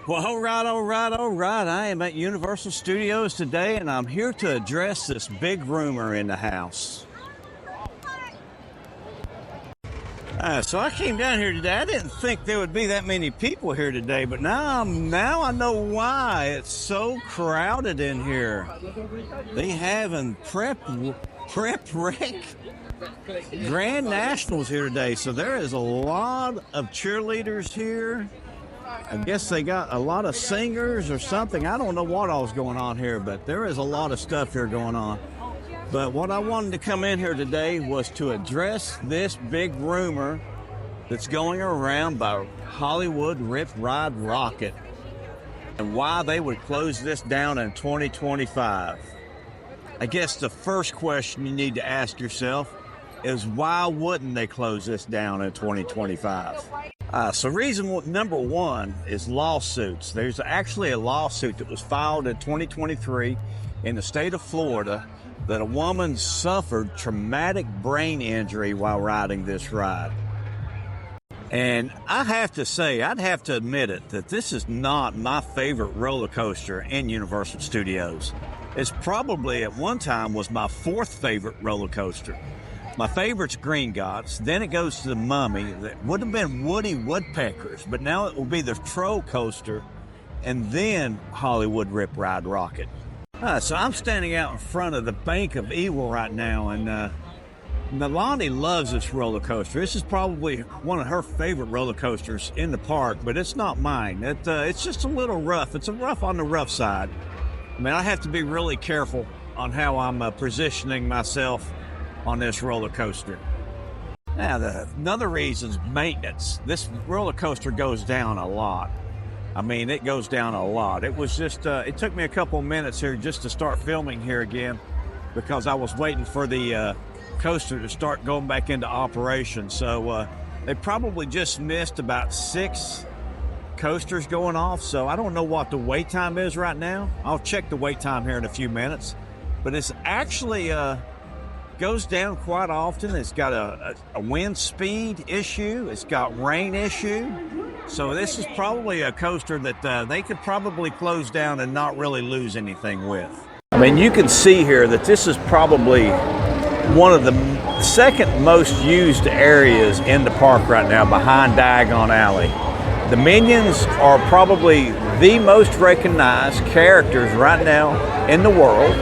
Well, all right. I am at Universal Studios today, and I'm here to address this big rumor in the house. So I came down here today. I didn't think there would be that many people here today, but now I know why it's so crowded in here. They having prep rec Grand Nationals here today, so there is a lot of cheerleaders here. I guess they got a lot of singers or something. I don't know what all's going on here, but there is a lot of stuff here going on. But what I wanted to come in here today was to address this big rumor that's going around by Hollywood Rip Ride Rockit and why they would close this down in 2025. I guess the first question you need to ask yourself is why wouldn't they close this down in 2025? So reason number one is lawsuits. There's actually a lawsuit that was filed in 2023 in the state of Florida that a woman suffered traumatic brain injury while riding this ride. And I have to say, I'd have to admit it, that this is not my favorite roller coaster in Universal Studios. It's probably at one time was my fourth favorite roller coaster. My favorite's Green Gots, then it goes to the Mummy. That would have been Woody Woodpeckers, but now it will be the Troll Coaster, and then Hollywood Rip Ride Rockit. So I'm standing out in front of the Bank of Evil right now, and Nalani loves this roller coaster. This is probably one of her favorite roller coasters in the park, but it's not mine. It's just a little rough. It's a rough on the rough side. I mean, I have to be really careful on how I'm positioning myself on this roller coaster. Now, another reason is maintenance. This roller coaster goes down a lot. I mean, it goes down a lot. It was just, it took me a couple minutes here just to start filming here again because I was waiting for the coaster to start going back into operation. So they probably just missed about 6 coasters going off. So I don't know what the wait time is right now. I'll check the wait time here in a few minutes. But it's actually, goes down quite often. It's got a wind speed issue. It's got rain issue. So this is probably a coaster that they could probably close down and not really lose anything with. I mean, you can see here that this is probably one of the second most used areas in the park right now behind Diagon Alley. The Minions are probably the most recognized characters right now in the world.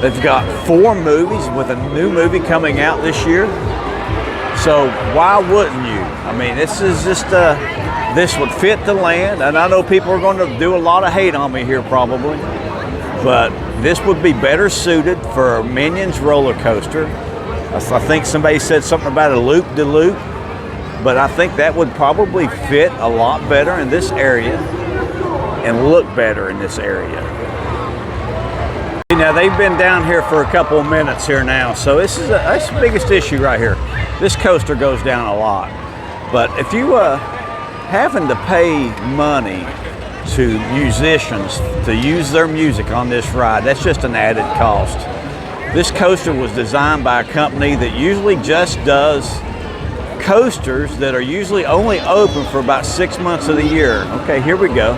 They've got 4 movies with a new movie coming out this year. So why wouldn't you? I mean, this is just, this would fit the land. And I know people are going to do a lot of hate on me here probably. But this would be better suited for a Minions roller coaster. I think somebody said something about a loop-de-loop. But I think that would probably fit a lot better in this area and look better in this area. Now they've been down here for a couple of minutes here now, so that's the biggest issue right here. This coaster goes down a lot, but if you having to pay money to musicians to use their music on this ride, that's just an added cost. This coaster was designed by a company that usually just does coasters that are usually only open for about 6 months of the year. Okay, here we go.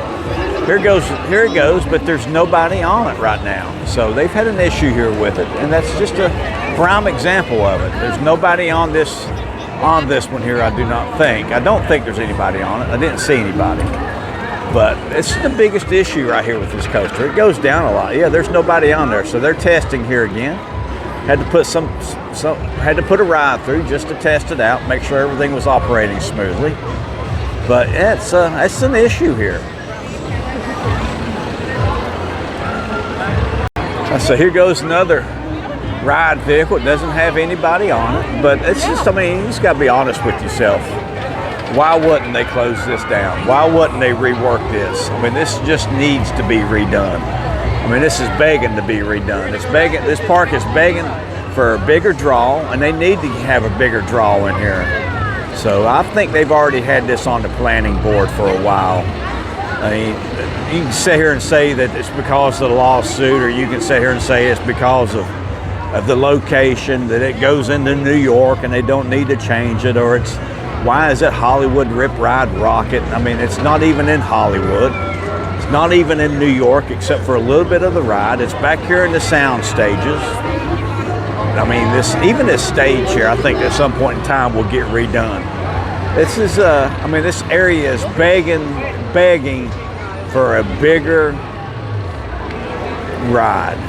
Here it goes, but there's nobody on it right now. So they've had an issue here with it, and that's just a prime example of it. There's nobody on this one here, I do not think. I don't think there's anybody on it. I didn't see anybody. But it's the biggest issue right here with this coaster. It goes down a lot. Yeah, there's nobody on there. So they're testing here again. Had to put a ride through just to test it out, make sure everything was operating smoothly. But it's an issue here. So here goes another ride vehicle. It doesn't have anybody on it, but it's just, I mean, you just got to be honest with yourself. Why wouldn't they close this down? Why wouldn't they rework this? I mean, this just needs to be redone. I mean, this is begging to be redone. This park is begging for a bigger draw, and they need to have a bigger draw in here. So I think they've already had this on the planning board for a while. I mean, you can sit here and say that it's because of the lawsuit, or you can sit here and say it's because of the location, that it goes into New York and they don't need to change it, or it's why is it Hollywood Rip Ride Rockit? I mean, it's not even in Hollywood. not even in New York, except for a little bit of the ride. It's back here in the sound stages. I mean, even this stage here, I think at some point in time will get redone. This is, I mean, this area is begging for a bigger ride.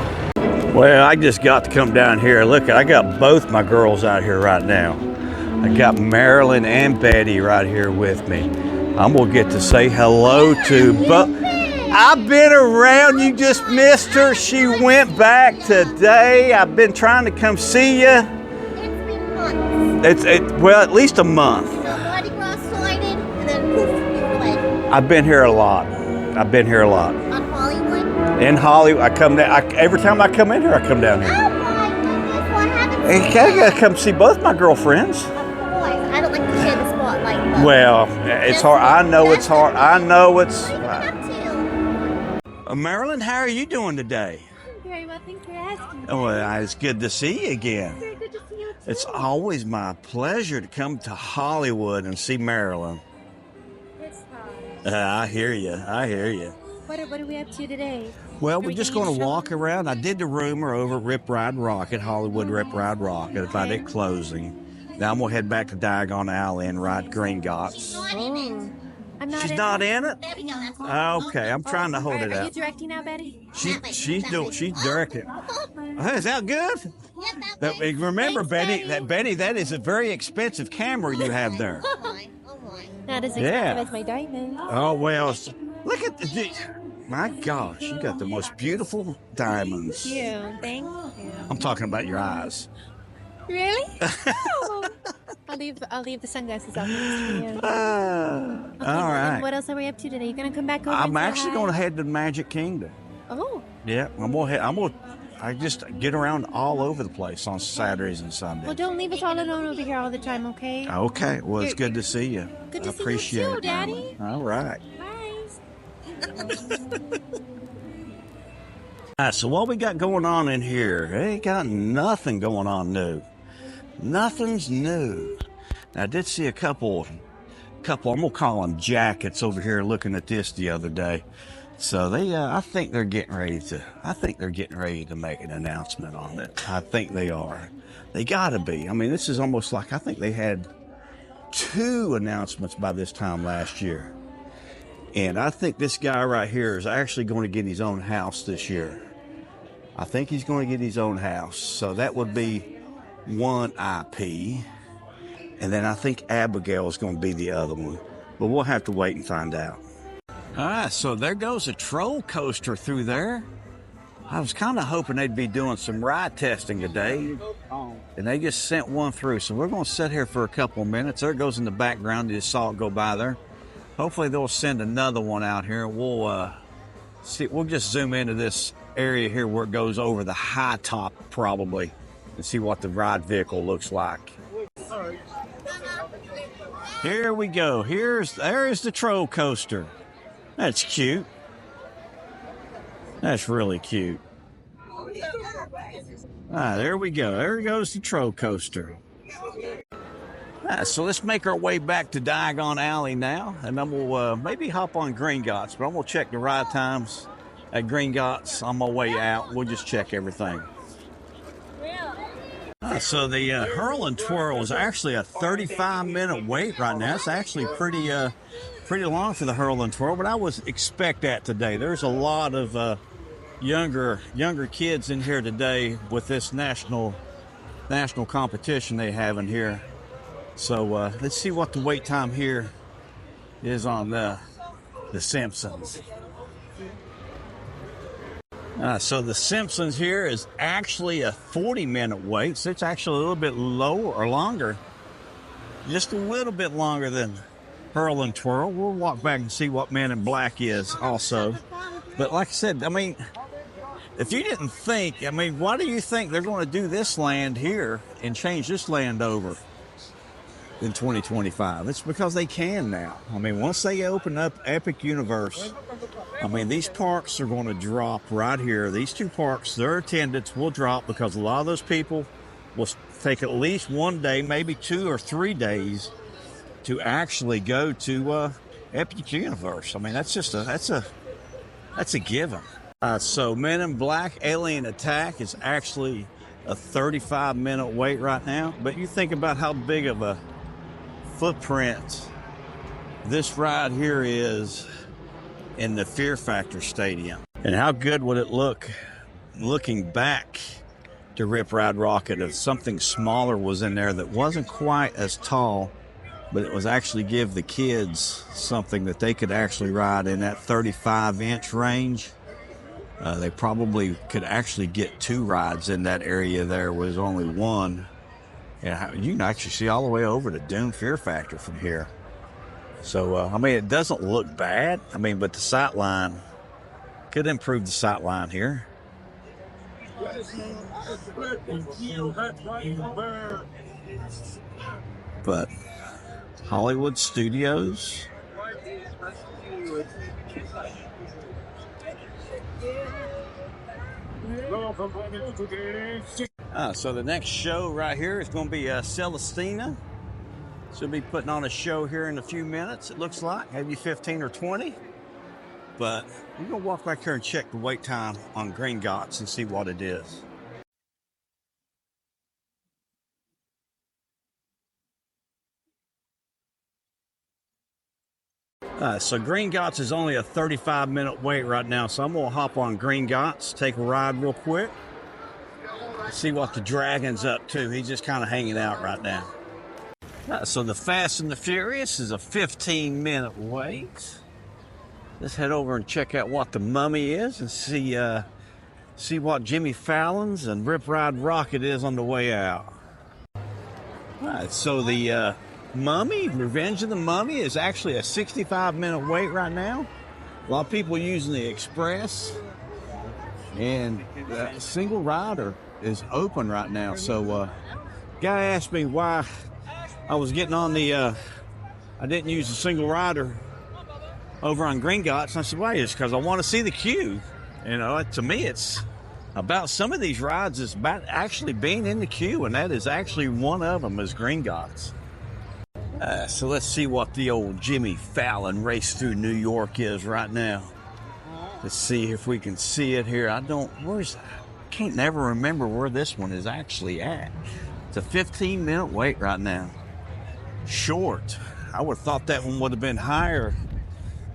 Well, I just got to come down here. Look, I got both my girls out here right now. I got Marilyn and Betty right here with me. I'm gonna get to say hello to both. I've been around, you just missed her. She went back today. I've been trying to come see you. It's been months. Well, at least a month. So Mardi Gras started, and then poof, you were away. I've been here a lot. On Hollywood? In Hollywood, I come down. Every time I come in here, I come down here. Oh my goodness, what happened? Hey, I gotta come see both my girlfriends. Of course, I don't like to share the spotlight. But Well, it's hard. I know it's hard. I know it's. what are you up to? Marilyn, how are you doing today? Very well, thanks for asking. Oh, well, it's good to see you again. Very good to see you too. It's always my pleasure to come to Hollywood and see Marilyn. It's hard. I hear you. I hear you. What are we up to today? Well, Are we're we just gonna going to show walk around. I did the rumor over at Rip Ride Rockit, Hollywood Rip Ride Rockit, about it closing. Now I'm going to head back to Diagon Alley and ride Green Gots. Oh, I'm not. She's in not it. in it? Okay, I'm trying to hold it Are you up. directing now, Betty? She's directing. Hey, is that good? Remember, Betty, that is a very expensive camera you have there. Not as expensive Yeah. as my diamond. Oh, well, look at the. My gosh, you got the most beautiful diamonds. Thank you. I'm talking about your eyes. Really? Oh. I'll leave the sunglasses off. All And right. what else are we up to today? You gonna come back over? I'm and say actually hi? going to head to Magic Kingdom. Oh, Yeah, I'm going to. I just get around all over the place on Saturdays and Sundays. well, don't leave us all alone over here all the time, okay? Okay, well, it's good to see you. Good to I see you appreciate too, it, Daddy. Marilyn. All right. All right, so what we got going on in here? Ain't got nothing going on new. Nothing's new. Now, I did see a couple, I'm gonna call them jackets over here looking at this the other day. So they, I think they're getting ready to make an announcement on it. I think they are. They gotta be. I mean, this is almost like, I think they had 2 announcements by this time last year. And I think this guy right here is actually going to get his own house this year. I think he's going to get his own house. So that would be one IP. And then I think Abigail is going to be the other one. But we'll have to wait and find out. All right, so there goes a troll coaster through there. I was kind of hoping they'd be doing some ride testing today. And they just sent one through. So we're going to sit here for a couple of minutes. There it goes in the background. You just saw it go by there. Hopefully they'll send another one out here. We'll see. We'll just zoom into this area here where it goes over the high top probably and see what the ride vehicle looks like. Here we go. There's the troll coaster. That's cute. That's really cute. There we go. There goes the troll coaster. So let's make our way back to Diagon Alley now, and then we'll maybe hop on Green Gots, but I'm going to check the ride times at Green Gots on my way out. We'll just check everything. So the Hurl and Twirl is actually a 35-minute wait right now. It's actually pretty long for the Hurl and Twirl, but I would expect that today. There's a lot of younger kids in here today with this national competition they have in here. So let's see what the wait time here is on the Simpsons. So the Simpsons here is actually a 40-minute wait. So it's actually a little bit lower or longer, just a little bit longer than Hurl and Twirl. We'll walk back and see what Men in Black is also. But like I said, I mean, if you didn't think, I mean, why do you think they're going to do this land here and change this land over in 2025? It's because they can now. I mean, once they open up Epic Universe, I mean, these parks are going to drop right here. These 2 parks, their attendance will drop because a lot of those people will take at least 1 day, maybe 2 or 3 days to actually go to Epic Universe. I mean, that's That's a given. So Men in Black Alien Attack is actually a 35-minute wait right now. But you think about how big of a footprint this ride here is in the Fear Factor Stadium. And how good would it look looking back to Rip Ride Rockit if something smaller was in there that wasn't quite as tall, but it was actually give the kids something that they could actually ride in that 35-inch range. They probably could actually get 2 rides in that area there was only 1. And you can actually see all the way over to Doom Fear Factor from here. So, I mean, it doesn't look bad. I mean, but the sight line could improve the sight line here. But Hollywood Studios. So the next show right here is going to be Celestina. She'll be putting on a show here in a few minutes, it looks like, maybe 15 or 20. But we're going to walk back here and check the wait time on Green Gots and see what it is. So Green Gots is only a 35-minute wait right now, so I'm going to hop on Green Gots, take a ride real quick, see what the Dragon's up to. He's just kind of hanging out right now. So the Fast and the Furious is a 15-minute wait. Let's head over and check out what the Mummy is and see what Jimmy Fallon's and Rip Ride Rockit is on the way out. All right, so the Mummy, Revenge of the Mummy, is actually a 65-minute wait right now. A lot of people using the Express, and the single rider is open right now. So guy asked me why I was getting on the I didn't use the single rider over on Green Gots, and I said, why? It's because I want to see the queue. You know, to me, it's about some of these rides is about actually being in the queue, and that is actually one of them is Green Gots. So let's see what the old Jimmy Fallon race through New York is right now. Let's see if we can see it here. I can't never remember where this one is actually at. It's a 15-minute wait right now. Short. I would have thought that one would have been higher,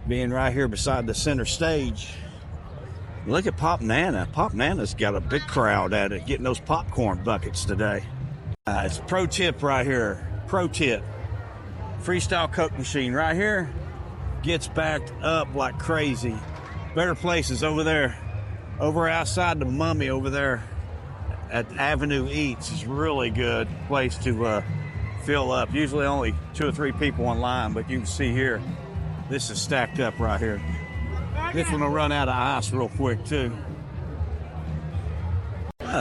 being right here beside the center stage. Look at Pop Nana. Pop Nana's got a big crowd at it, getting those popcorn buckets today. It's a pro tip right here. Pro tip. Freestyle Coke machine right here gets backed up like crazy. Better places over there, over outside the Mummy over there at Avenue Eats is really good place to fill up. Usually only 2 or 3 people in line, but you can see here, this is stacked up right here. This one will run out of ice real quick too.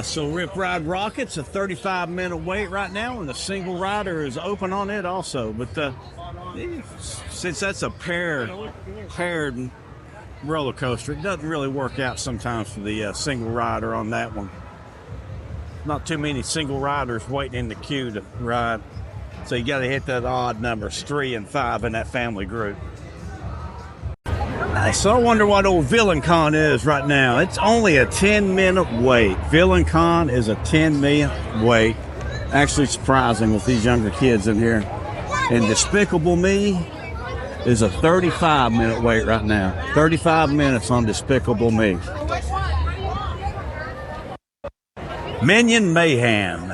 So Rip Ride Rockit's a 35-minute wait right now, and the single rider is open on it also. But since that's a paired roller coaster, it doesn't really work out sometimes for the single rider on that one. Not too many single riders waiting in the queue to ride, so you got to hit that odd numbers, 3 and 5 in that family group. So I wonder what old Villain Con is right now. It's only a 10-minute wait. Villain Con is a 10-minute wait. Actually surprising with these younger kids in here. And Despicable Me is a 35-minute wait right now. 35 minutes on Despicable Me. Minion Mayhem.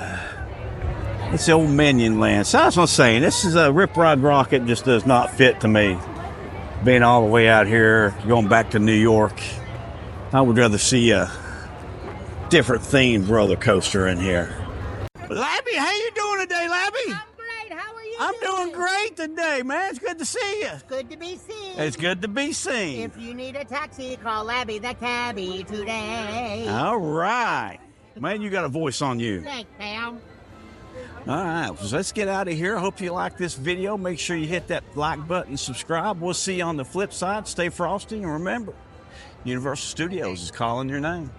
It's the old Minion land. So that's what I'm saying. This is a Rip Ride Rockit, just does not fit to me. Being all the way out here, going back to New York, I would rather see a different themed roller coaster in here. Labby, how you doing today, Labby? I'm great. How are you? I'm doing great today, man. It's good to see you. It's good to be seen. It's good to be seen. If you need a taxi, call Labby the cabbie today. All right. Man, you got a voice on you. Thanks, pal. All right, so let's get out of here. I hope you like this video. Make sure you hit that like button, subscribe. We'll see you on the flip side. Stay frosty, and remember, Universal Studios is calling your name.